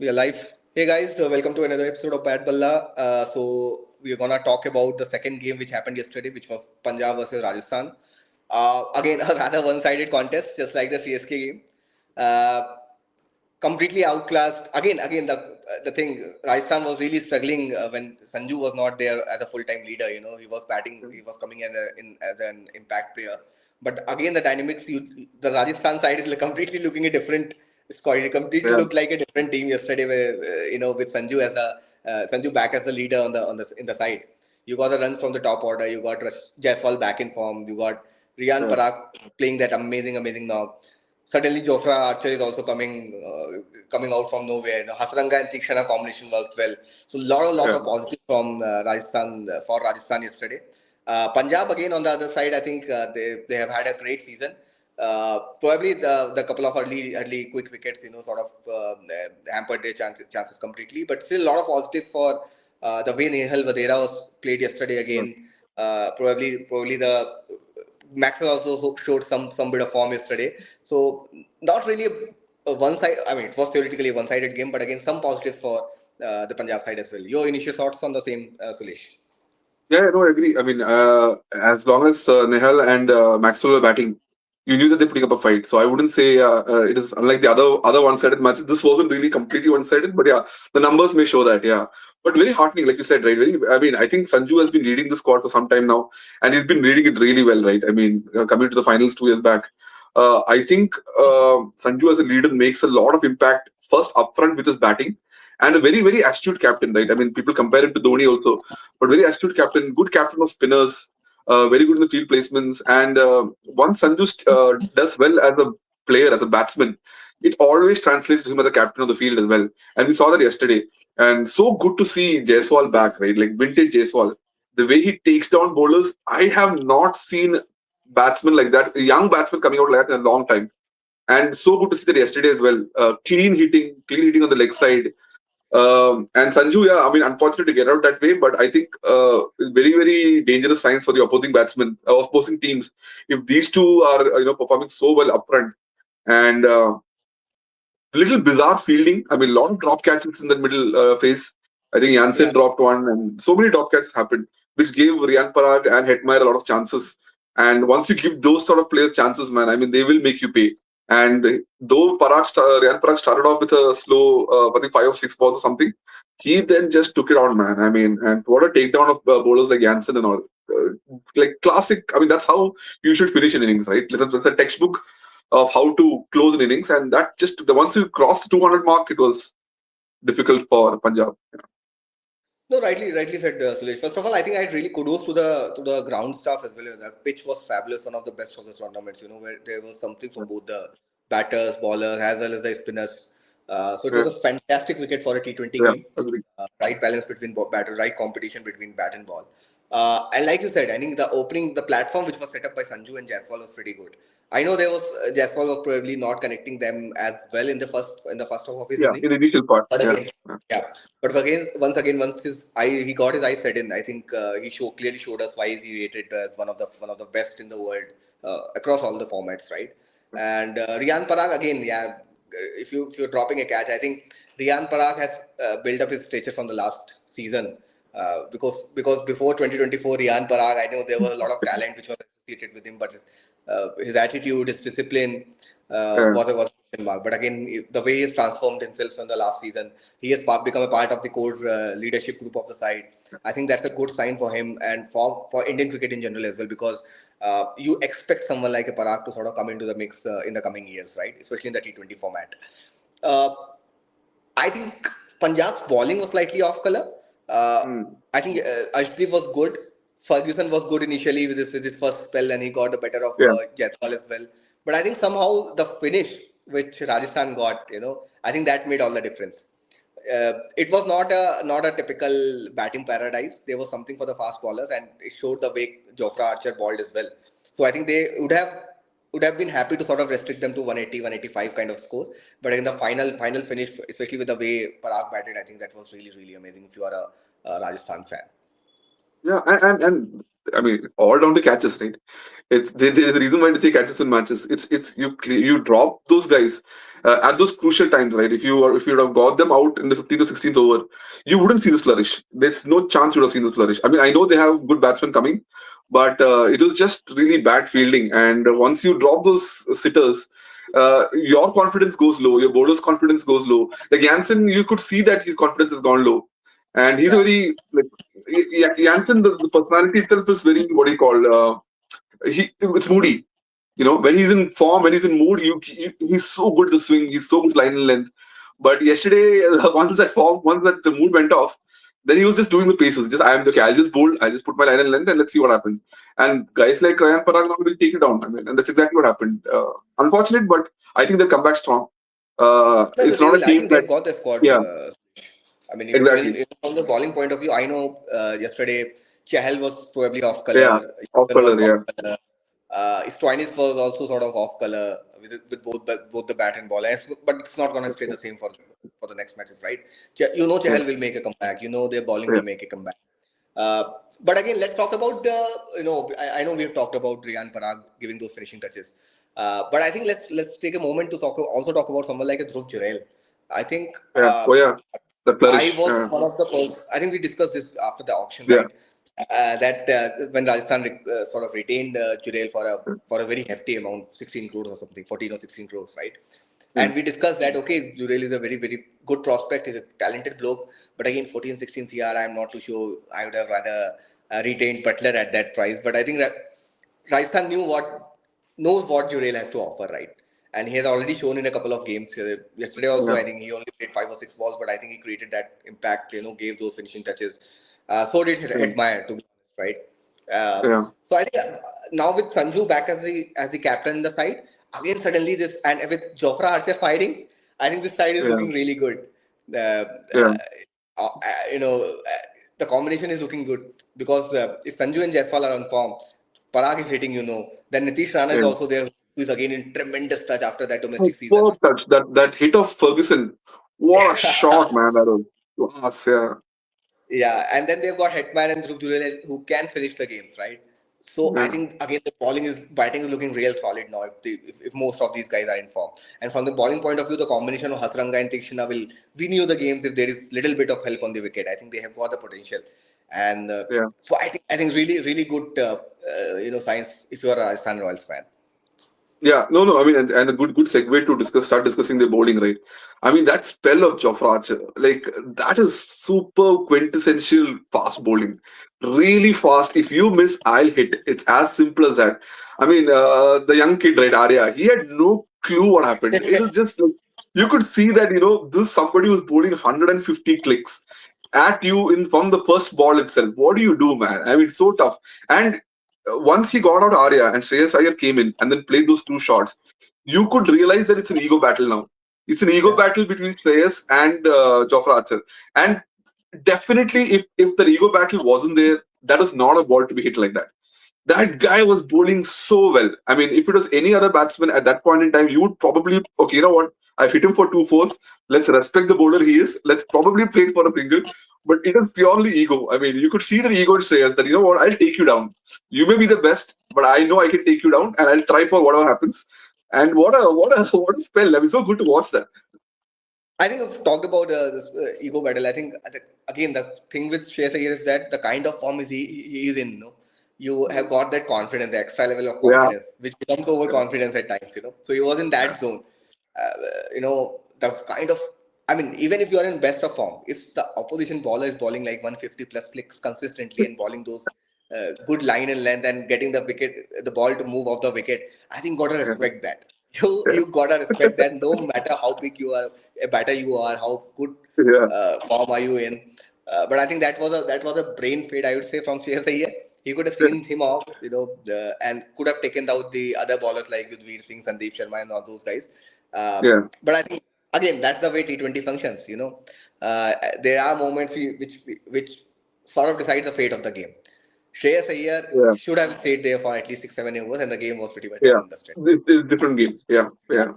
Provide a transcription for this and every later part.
We are live. Hey guys, welcome to another episode of Bat Balla. We're gonna talk about the second game which happened yesterday, which was Punjab versus Rajasthan. Again, a rather one-sided contest, just like the CSK game. Uh, Completely outclassed. Again, the thing. Rajasthan was really struggling when Sanju was not there as a full-time leader. He was batting. He was coming in as an impact player. But again, the dynamics. The Rajasthan side is completely looking a different squad. It completely Yeah, looked like a different team yesterday. Where with Sanju as a Sanju back as the leader on the in the side. You got the runs from the top order. You got Jaiswal back in form. You got Riyan yeah, Parag playing that amazing knock. Suddenly Jofra Archer is also coming out from nowhere. Hasranga and Tikshana combination worked well. So lot yeah. of positives from Rajasthan for Rajasthan yesterday. Punjab again on the other side, I think they have had a great season. Probably the couple of early quick wickets, sort of hampered their chances completely. But still a lot of positive for the way Nehal Vadera was played yesterday Yeah. again. Probably the Maxwell also showed some bit of form yesterday. So not really a one side. I mean, it was theoretically a one-sided game, but again, some positive for the Punjab side as well. Your initial thoughts on the same, Sulesh? Yeah, no, I agree. I mean, as long as Nehal and Maxwell were batting, you knew that they're putting up a fight. So I wouldn't say it is unlike the other one-sided matches. This wasn't really completely one-sided, but yeah, the numbers may show that. Yeah, but very heartening, like you said, right? Very. I mean, I think Sanju has been leading the squad for some time now, and he's been leading it really well, right? I mean, coming to the finals 2 years back, I think Sanju as a leader makes a lot of impact first upfront with his batting, and a very astute captain, right? I mean, people compare him to Dhoni also, but very astute captain, good captain of spinners, very good in the field placements. And once Sanju does well as a player, as a batsman, it always translates to him as a captain of the field as well. And we saw that yesterday. And so good to see Jaiswal back, right? Like vintage Jaiswal. The way he takes down bowlers, I have not seen batsmen like that, a young batsman coming out like that in a long time. And so good to see that yesterday as well. Clean hitting on the leg side, and Sanju, yeah, I mean, unfortunate to get out that way, but I think very dangerous signs for the opposing batsmen, opposing teams. If these two are performing so well upfront, and little bizarre fielding. I mean, a lot of drop catches in the middle phase. I think Jansen Yeah. dropped one, and so many drop catches happened, which gave Riyan Parag and Hetmeyer a lot of chances. And once you give those sort of players chances, man, I mean, they will make you pay. And though Riyan Parag started off with a slow, I think 5 or 6 balls or something, he then just took it on, man. I mean, and what a takedown of bowlers like Jansen and all. Like classic. I mean, that's how you should finish an innings, right? That's a textbook of how to close an innings, and that just the once you cross the 200 mark, it was difficult for Punjab. No, rightly said, Suresh. First of all, I think I really kudos to the ground staff as well. The pitch was fabulous, one of the best of the tournaments. Where there was something for both the batters, bowlers, as well as the spinners. So it was Yeah, a fantastic wicket for a T20 yeah, game. agree. Right balance between batter, right competition between bat and ball. And like you said, I think the platform which was set up by Sanju and Jaiswal was pretty good. I know there was Jaiswal was probably not connecting them as well in the first half of his Yeah, inning, in the initial part. but Yeah, again, yeah, yeah. Once he got his eyes set in. I think he clearly showed us why is he rated as one of the best in the world across all the formats, right? And Riyan Parag again, yeah. If you're dropping a catch, I think Riyan Parag has built up his stature from the last season. Because before 2024, Riyan Parag, I know there was a lot of talent which was associated with him, but his attitude, his discipline yeah, was a question mark. But again, the way he's transformed himself from the last season, he has become a part of the core leadership group of the side. I think that's a good sign for him and for Indian cricket in general as well, because you expect someone like a Parag to sort of come into the mix in the coming years, right? Especially in the T20 format. Uh, I think Punjab's bowling was slightly off color. Uh, mm, I think Ashdeep was good. Ferguson was good initially with his first spell, and he got the better of yeah, Jaiswal as well. But I think somehow the finish which Rajasthan got, I think that made all the difference. It was not a typical batting paradise. There was something for the fast bowlers, and it showed the way Jofra Archer bowled as well. So I think they would have been happy to sort of restrict them to 180, 185 kind of score. But in the final finish, especially with the way Parag batted, I think that was really amazing. If you are a Rajasthan fan, yeah. And I mean, all down to catches, right? There's a reason why they say catches in matches. It's you drop those guys at those crucial times, right? If you would have got them out in the 15th or 16th over, you wouldn't see this flourish. There's no chance you would have seen this flourish. I mean, I know they have good batsmen coming, but it was just really bad fielding. And once you drop those sitters, your confidence goes low. Your bowler's confidence goes low. Like Jansen, you could see that his confidence has gone low, and he's a Yeah, very like Jansen. The personality itself is very what do you call? It's moody. You know, when he's in form, when he's in mood, he's so good to swing. He's so good line and length. But yesterday, once that the mood went off, then he was just doing the paces. Just I am okay. I'll just bowl. I just put my line and length, and let's see what happens. And guys like Ryan Parag now will take it down. I mean, and that's exactly what happened. Unfortunate, but I think they'll come back strong. no, It's they not a will. I team think that, they've got the squad. yeah, I mean, exactly, even from the bowling point of view, I know yesterday Chahal was probably off yeah, color. off Even was color, off yeah, color. Stoinis was also sort of off color with both the bat and ball. But it's not going to stay the same for the next matches, right? You know, yeah, Chahal will make a comeback. You know, their bowling yeah, will make a comeback. Uh, but again, let's talk about I know we've talked about Riyan Parag giving those finishing touches, but I think let's take a moment to also talk about someone like a Dhruv Jurel. I think yeah. Oh yeah, the I flourish. was one of the I think we discussed this after the auction, Yeah, right? That when Rajasthan sort of retained Jurel for a very hefty amount, 16 crores or something, 14 or 16 crores, right? yeah, And we discussed that, okay, Jurel is a very, very good prospect. He's a talented bloke. But again, 14, 16 CR, I'm not too sure. I would have rather retained Butler at that price. But I think Rajasthan knows what Jurel has to offer, right? And he has already shown in a couple of games. Yesterday also, yeah, I think he only played 5 or 6 balls, but I think he created that impact, gave those finishing touches. So did yeah, Hetmeyer, to be honest, right? yeah, So I think now with Sanju back as the captain in the side, again suddenly this and with Jofra Archer firing, I think this side is yeah, looking really good. Uh, uh, yeah, you know, the combination is looking good because if Sanju and Jaiswal are on form, Parag is hitting, then Nitish Rana is yeah. also there, who is again in tremendous touch after that domestic season. Superb touch. That hit of Ferguson. What a shot, man! That was class. Yeah, Yeah, and then they've got Hetman and Dhruv Jurel who can finish the games, right? So I yeah, think again the batting is looking real solid now if most of these guys are in form. And from the bowling point of view, the combination of Hasranga and Tikshina will win you the games if there is little bit of help on the wicket. I think they have got the potential, and yeah. so I think really really good signs if you are a Rajasthan Royals fan. Yeah, no. I mean, and a good segue to start discussing the bowling, right? I mean, that spell of Jofra Archer, like that is super quintessential fast bowling. Really fast. If you miss, I'll hit. It's as simple as that. I mean, the young kid, right, Arya, he had no clue what happened. It was just like you could see that this somebody was bowling 150 clicks at you in from the first ball itself. What do you do, man? I mean, it's so tough. And once he got out Arya and Shreyas Iyer came in and then played those two shots, you could realize that it's an ego battle now. It's an ego Yeah. battle between Shreyas and Jofra Archer. And definitely, if the ego battle wasn't there, that was not a ball to be hit like that. That guy was bowling so well. I mean, if it was any other batsman at that point in time, you would probably, okay, you know what? I've hit him for two fours. Let's respect the bowler he is. Let's probably play it for a single. But it was purely ego. I mean, you could see the ego in Shreyas that, you know what, I'll take you down. You may be the best, but I know I can take you down and I'll try for whatever happens. And what a spell. I mean, so good to watch that. I think I've talked about this ego battle. I think again the thing with Shreyas Iyer is that the kind of form he is in. You have got that confidence, the extra level of Yeah. confidence, which becomes overconfidence at times. So he was in that zone. The kind of I mean, even if you are in best of form, if the opposition bowler is bowling like 150 plus clicks consistently and bowling those good line and length and getting the ball to move off the wicket, I think gotta Yeah. respect that. You gotta respect that no matter how big you are, a batter you are, how good Yeah. form are you in. But I think that was a brain fade, I would say, from Shreyas Iyer. He could have seen him off, and could have taken out the other ballers like Yudhvir Singh, Sandeep Sharma, and all those guys. Yeah. But I think again, that's the way T20 functions. There are moments which sort of decide the fate of the game. Shreyas Iyer Yeah. should have stayed there for at least 6 7 overs, and the game was pretty much done Yeah. and dusted. It's a different game. Yeah. Yeah. Yeah.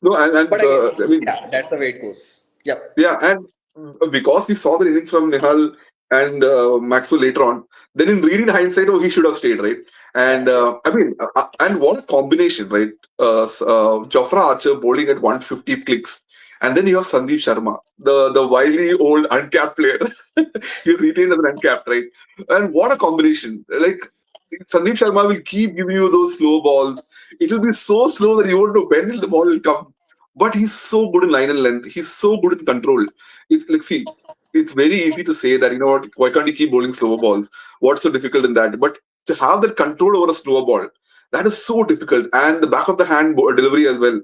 No, But and again, I mean, yeah, that's the way it goes. Yep. yeah, and because we saw the innings from Nihal, and Maxwell later on. Then in reading hindsight, oh, he should have stayed, right? And Yeah, yeah. and what a combination, right? Jofra Archer bowling at 150 clicks, and then you have Sandeep Sharma, the wily old uncapped player. He's retained as an uncapped, right? And what a combination! Like Sandeep Sharma will keep giving you those slow balls. It will be so slow that you won't know when the ball will come. But he's so good in line and length. He's so good in control. It's like, see, it's very easy to say that, you know what, why can't you keep bowling slower balls? What's so difficult in that? But to have that control over a slower ball, that is so difficult. And the back of the hand delivery as well.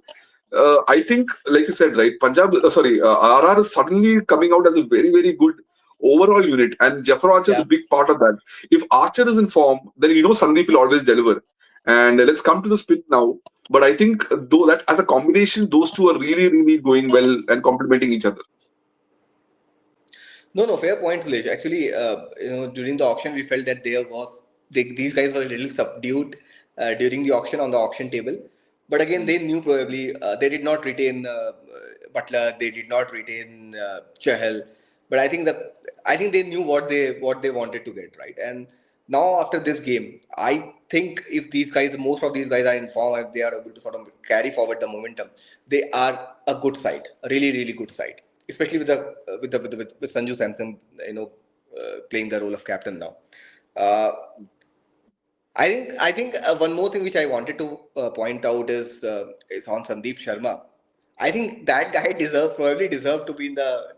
I think, like you said, right, RR is suddenly coming out as a very, very good overall unit, and Jafar Archer is Yeah. a big part of that. If Archer is in form, then you know Sandeep will always deliver. And let's come to the spin now. But I think though that as a combination, those two are really, really going well and complementing each other. No, no, fair point, Sulesh. Actually, during the auction, we felt that these guys were a little subdued during the auction on the auction table. But again, they knew probably they did not retain Butler, they did not retain Chahal. But I think they knew what they wanted to get, right. And now after this game, I think if most of these guys are in form, if they are able to sort of carry forward the momentum, they are a good side, a really really good side, especially with Sanju Samson, playing the role of captain now. Uh, I think one more thing which I wanted to point out is on Sandeep Sharma. I think that guy probably deserved to be in the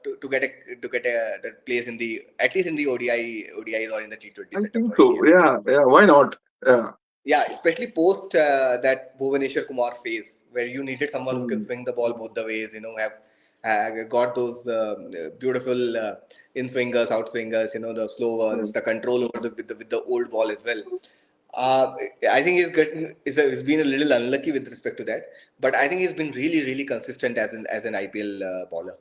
place in the at least in the ODIs or in the T20 I setup think for so. India. Yeah, yeah. Why not? Yeah. Yeah, especially post that Bhuvaneshwar Kumar phase, where you needed someone who can Hmm. swing the ball both the ways. Have got those beautiful in swingers, out swingers. The slow Yeah. ones, the control over with the old ball as well. Uh, I think he's been a little unlucky with respect to that, but I think he's been really, really consistent as an IPL bowler,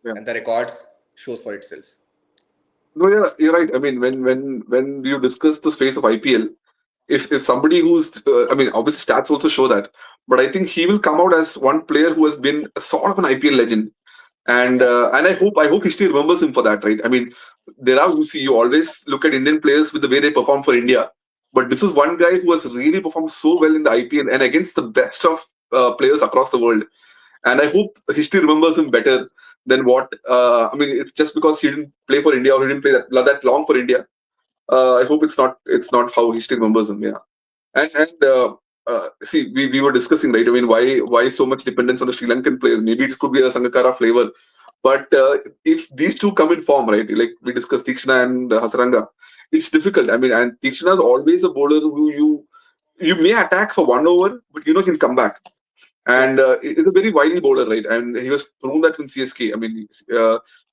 Yeah. and the records shows for itself. No, yeah, you're right. I mean, when you discuss the space of IPL, if somebody who's, I mean, obviously stats also show that, but I think he will come out as one player who has been a sort of an IPL legend, Yeah. and I hope history remembers him for that, right? I mean, you always look at Indian players with the way they perform for India, but this is one guy who has really performed so well in the IPL and against the best of players across the world. And I hope history remembers him better than what. I mean, it's just because he didn't play for India or he didn't play that long for India. I hope it's not how history remembers him. Yeah, and see, we were discussing, right. I mean, why so much dependence on the Sri Lankan players? Maybe it could be a Sangakkara flavor, but if these two come in form, right, like we discussed Tikshana and Hasaranga, it's difficult. I mean, and Tikshana is always a bowler who you may attack for 1 over, but he'll come back. Yeah. And he's a very wily bowler, right? And he was proven that in CSK. I mean,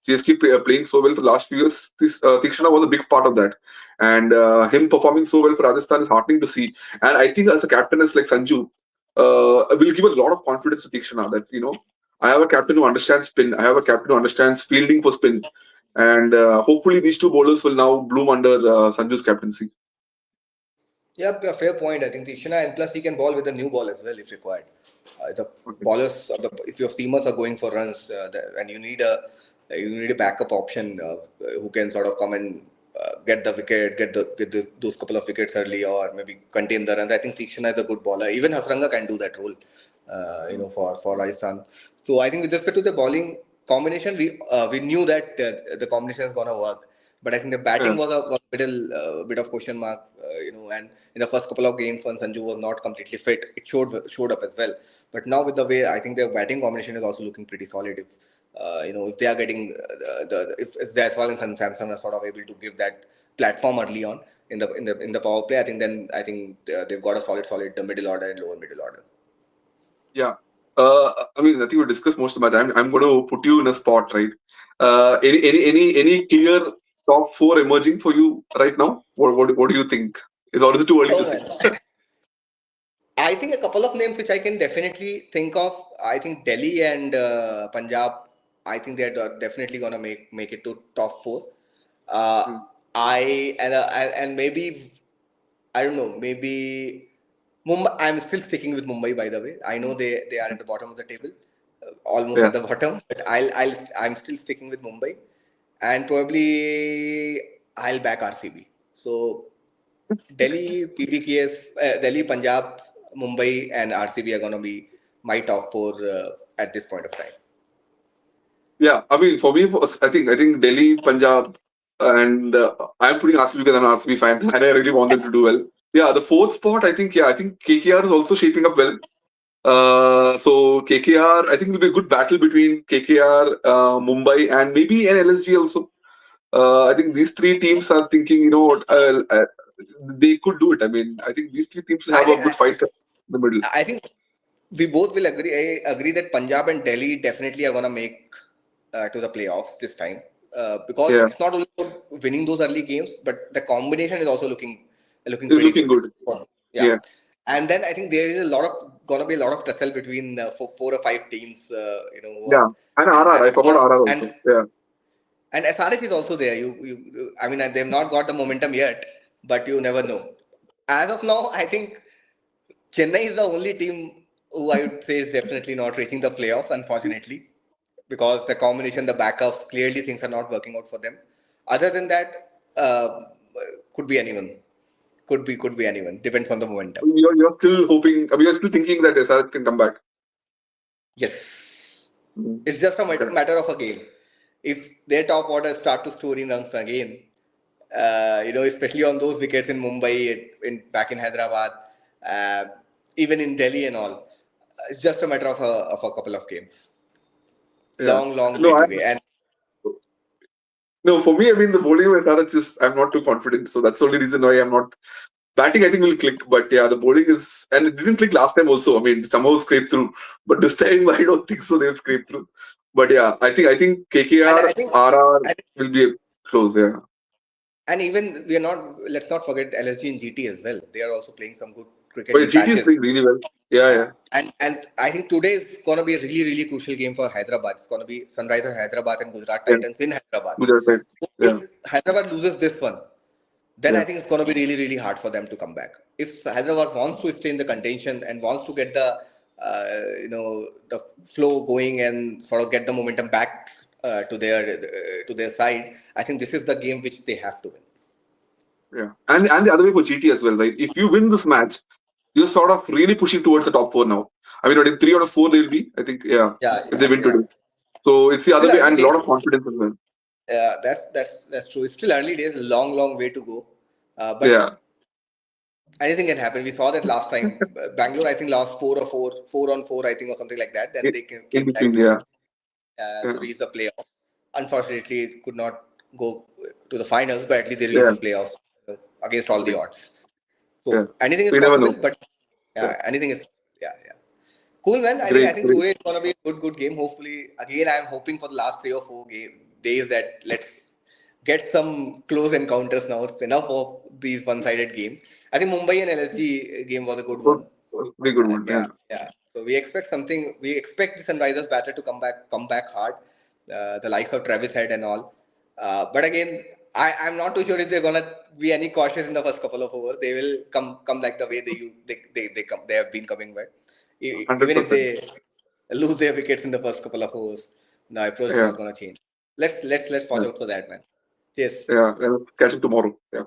CSK playing so well for the last few years. Tikshana was a big part of that, and him performing so well for Rajasthan is heartening to see. And I think as a captain, as like Sanju, will give a lot of confidence to Tikshana that I have a captain who understands spin. I have a captain who understands fielding for spin, and hopefully these two bowlers will now bloom under Sanju's captaincy. Yeah, fair point. I think Tishana, and plus he can ball with the new ball as well if required. The Okay. if your seamers are going for runs, and you need a backup option who can sort of come and get the wicket, those couple of wickets early, or maybe contain the runs. I think Tishana is a good bowler. Even Hasranga can do that role, for Rajasthan. So I think with respect to the bowling combination, we knew that the combination is gonna work. But I think the Yeah. batting was a little bit of question mark, and in the first couple of games when Sanju was not completely fit, it showed up as well. But now with the way, I think their batting combination is also looking pretty solid. If they are getting if Jaiswal and Samson are sort of able to give that platform early on in the power play, I think they've got a solid middle order and lower middle order. Yeah. I mean, I think we discussed most of my time. I'm going to put you in a spot, right? Any clear top four emerging for you right now? What do you think? Is it too early to Oh say? man. I think a couple of names which I can definitely think of. I think Delhi and Punjab. I think they're definitely gonna make it to top four. Uh, Hmm. and maybe I don't know. Maybe Mumbai. I'm still sticking with Mumbai. By the way, I know they are at the bottom of the table, almost Yeah. at the bottom. But I'm still sticking with Mumbai, and probably. I'll back RCB. So Delhi, PBKS, Delhi, Punjab, Mumbai, and RCB are going to be my top four at this point of time. Yeah, I mean, for me, I think Delhi, Punjab, and I'm putting RCB because I'm an RCB fan, and I really want them to do well. Yeah, the fourth spot, I think KKR is also shaping up well. So KKR, I think will be a good battle between KKR, Mumbai, and maybe an LSG also. I think these three teams are thinking, they could do it. I mean, I think these three teams will I have a think good fight in the middle. I think we both will agree. I agree that Punjab and Delhi definitely are going to make to the playoffs this time because Yeah, it's not only about winning those early games, but the combination is also looking it's pretty looking good. good. Yeah, Yeah, and then I think there is a lot of gonna be a lot of tussle between four or five teams. Who are, yeah, and and RR. I forgot because RR also. Yeah, and SRH is also there. I mean, they've not got the momentum yet, but you never know. As of now, I think Chennai is the only team who I would say is definitely not reaching the playoffs, unfortunately, because the combination, the backups, clearly things are not working out for them. Other than that, could be anyone. Could be anyone. Depends on the momentum. you're still hoping. I mean, you're still thinking that SR can come back. Yes, Mm. it's just a Okay. matter of a game. If their top order start to score in runs again, especially on those wickets in Mumbai, back in Hyderabad, uh, even in Delhi and all, it's just a matter of a couple of games. Yeah. Long No, way I to wait. And no. For me, I mean, the bowling of SR just I'm not too confident. So that's the only reason why I'm not. Batting, I think, will click, but yeah, the bowling is, and it didn't click last time also. I mean, somehow scraped through, but this time I don't think so. They've scraped through. But yeah, I think and KKR, I think RR and, will be close. Yeah, and even we are not. Let's not forget LSG and GT as well. They are also playing some good cricket but in GT is patches. playing really well. Yeah, Yeah, yeah, and I think today is gonna be a really crucial game for Hyderabad. It's gonna be Sunrisers Hyderabad and Gujarat yeah. Titans in Hyderabad. Gujarat side. So Yeah, if Hyderabad loses this one, then yeah, I think it's gonna be really hard for them to come back. If Hyderabad wants to stay in the contention and wants to get the flow going and sort of get the momentum back to their side, I think this is the game which they have to win. yeah. And the other way for GT as well, right? If you win this match, you're sort of really pushing towards the top four now. I mean, in 3 out of 4 they'll be. I think, yeah, if they win Yeah. today. So it's the other Still way, early and a days. lot of confidence as well. Yeah, that's true. It's still early days, long way to go. But Yeah, anything can happen. We saw that last time. Bangalore, I think, lost 4 on 4, I think, or something like that. Then in, they in came back between. Yeah, to yeah, reach the playoffs. Unfortunately, it could not go to the finals, but at least they reached yeah. the playoffs against all the odds. Yeah, So anything is we never possible, know. but Yeah, yeah, anything is yeah. Cool, man. I great, think great. today is gonna be a good game. Hopefully, again, I'm hoping for the last 3 or 4 days that let's get some close encounters now. It's enough of these one-sided games. I think Mumbai and LSG game was a good Good, one. very good one. Yeah, Yeah. So we expect something. We expect the Sunrisers batter to come back hard. The likes of Travis Head and all. But again, I'm not too sure if they're gonna be any cautious in the first couple of overs. They will come like the way they have been coming by. hundred Even if percent. they lose their wickets in the first couple of overs, the approach is Yeah, not gonna change. Let's watch yeah, out for that, man. Cheers. yeah. And catch him tomorrow. Yeah.